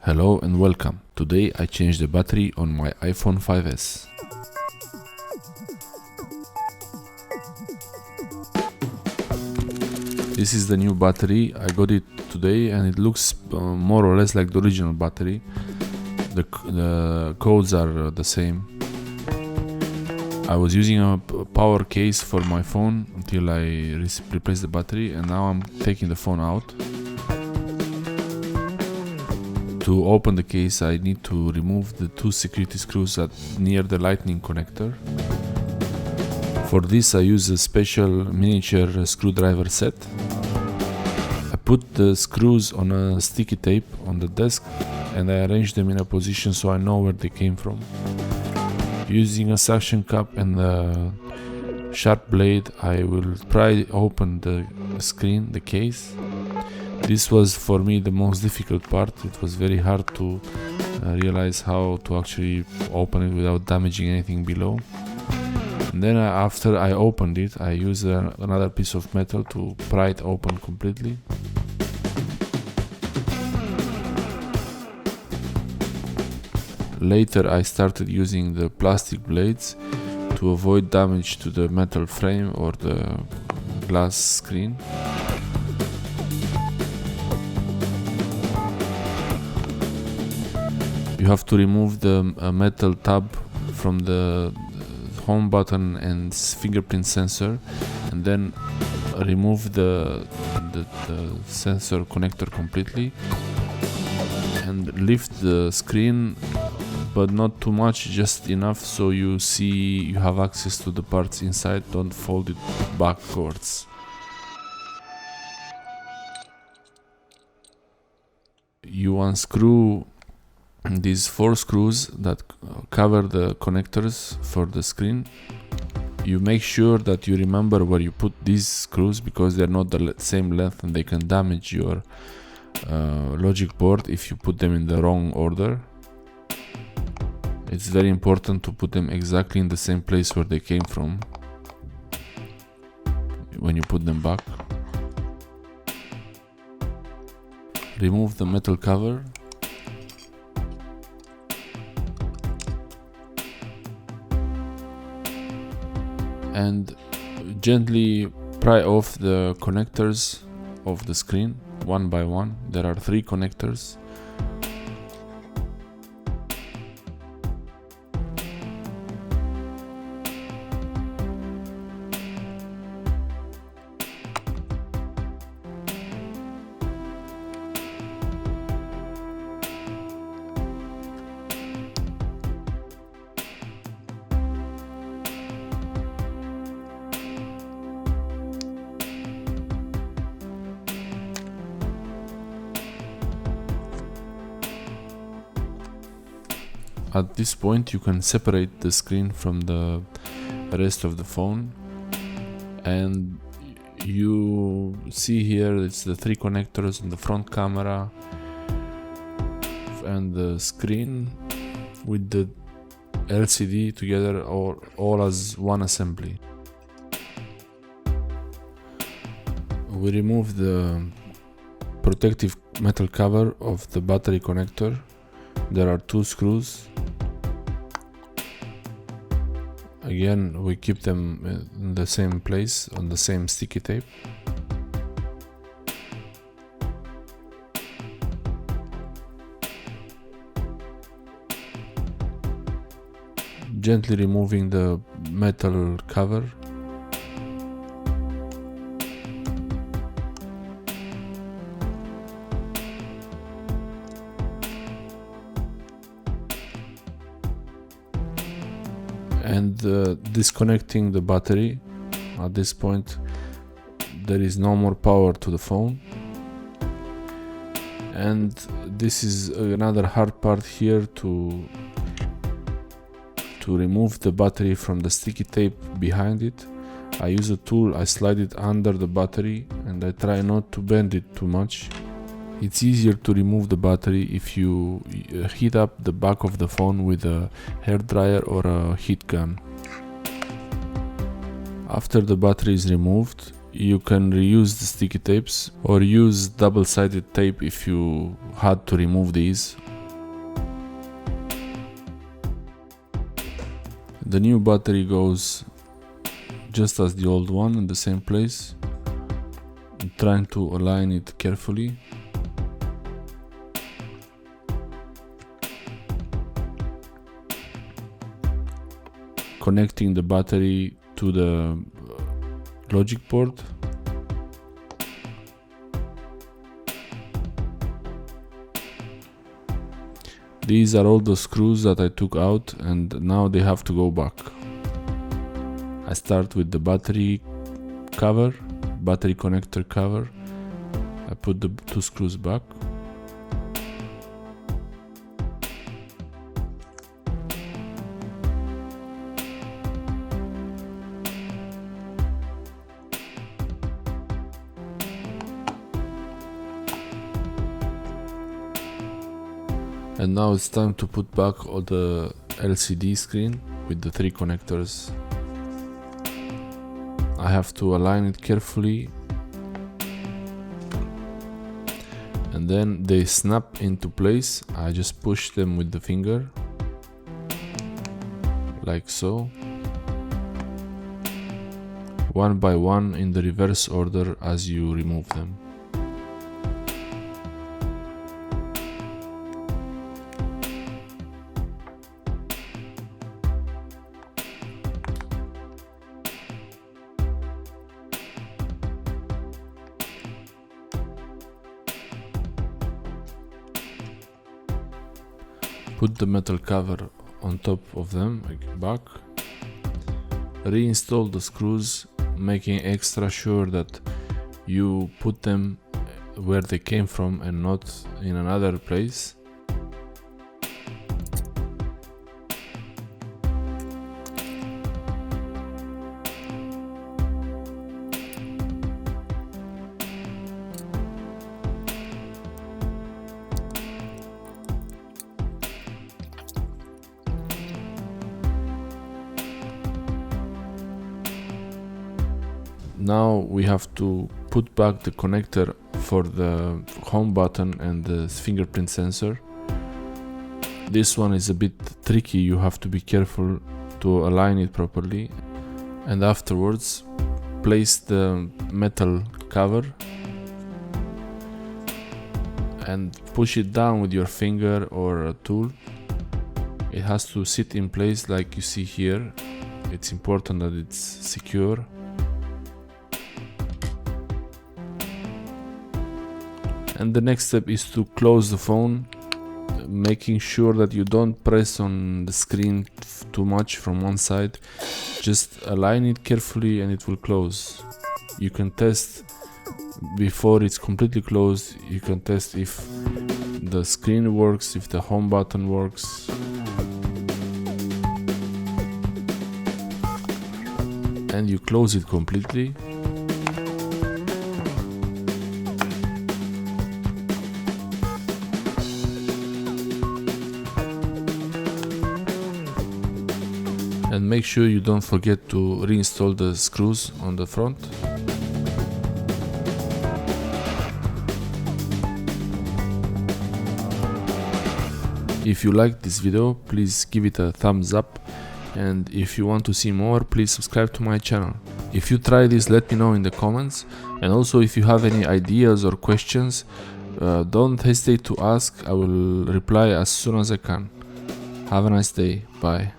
Hello and welcome. Today I changed the battery on my iPhone 5s. This is the new battery. I got it today and it looks more or less like the original battery. The codes are the same. I was using a power case for my phone until I replaced the battery, and now I'm taking the phone out. To open the case, I need to remove the two security screws near the lightning connector. For this I use a special miniature screwdriver set. I put the screws on a sticky tape on the desk and I arrange them in a position so I know where they came from. Using a suction cup and a sharp blade, I will pry open the screen, the case. This was for me the most difficult part. It was very hard to realize how to actually open it without damaging anything below. And then after I opened it, I used another piece of metal to pry it open completely. Later I started using the plastic blades to avoid damage to the metal frame or the glass screen. You have to remove the metal tab from the home button and fingerprint sensor, and then remove the sensor connector completely and lift the screen, but not too much, just enough so you have access to the parts inside. Don't fold it backwards. You unscrew these 4 screws that cover the connectors for the screen. You make sure that you remember where you put these screws, because they're not the same length and they can damage your logic board if you put them in the wrong order. It's very important to put them exactly in the same place where they came from when you put them back. Remove the metal cover. And gently pry off the connectors of the screen one by one. There are 3 connectors. At this point you can separate the screen from the rest of the phone, and you see here it's the 3 connectors in the front camera and the screen with the LCD together, all as one assembly. We remove the protective metal cover of the battery connector. There are 2 screws. Again, we keep them in the same place on the same sticky tape. Gently removing the metal cover. And disconnecting the battery. At this point there is no more power to the phone, and this is another hard part here, to remove the battery from the sticky tape behind it. I use a tool, I slide it under the battery and I try not to bend it too much. It's easier to remove the battery if you heat up the back of the phone with a hairdryer or a heat gun. After the battery is removed, you can reuse the sticky tapes or use double-sided tape if you had to remove these. The new battery goes just as the old one in the same place. I'm trying to align it carefully. Connecting the battery to the logic port. These are all the screws that I took out, and now they have to go back. I start with the battery cover, battery connector cover. I put the 2 screws back. And now it's time to put back all the LCD screen with the 3 connectors. I have to align it carefully, and then they snap into place. I just push them with the finger, like so, one by one in the reverse order as you remove them. Put the metal cover on top of them, back. Reinstall the screws, making extra sure that you put them where they came from and not in another place. Now we have to put back the connector for the home button and the fingerprint sensor. This one is a bit tricky, you have to be careful to align it properly. And afterwards, place the metal cover and push it down with your finger or a tool. It has to sit in place like you see here. It's important that it's secure. And the next step is to close the phone, making sure that you don't press on the screen too much from one side. Just align it carefully and it will close. You can test before it's completely closed. You can test if the screen works, if the home button works. And you close it completely. And make sure you don't forget to reinstall the screws on the front. If you liked this video, please give it a thumbs up, and if you want to see more, please subscribe to my channel. If you try this, let me know in the comments, and also if you have any ideas or questions, don't hesitate to ask. I will reply as soon as I can. Have a nice day. Bye.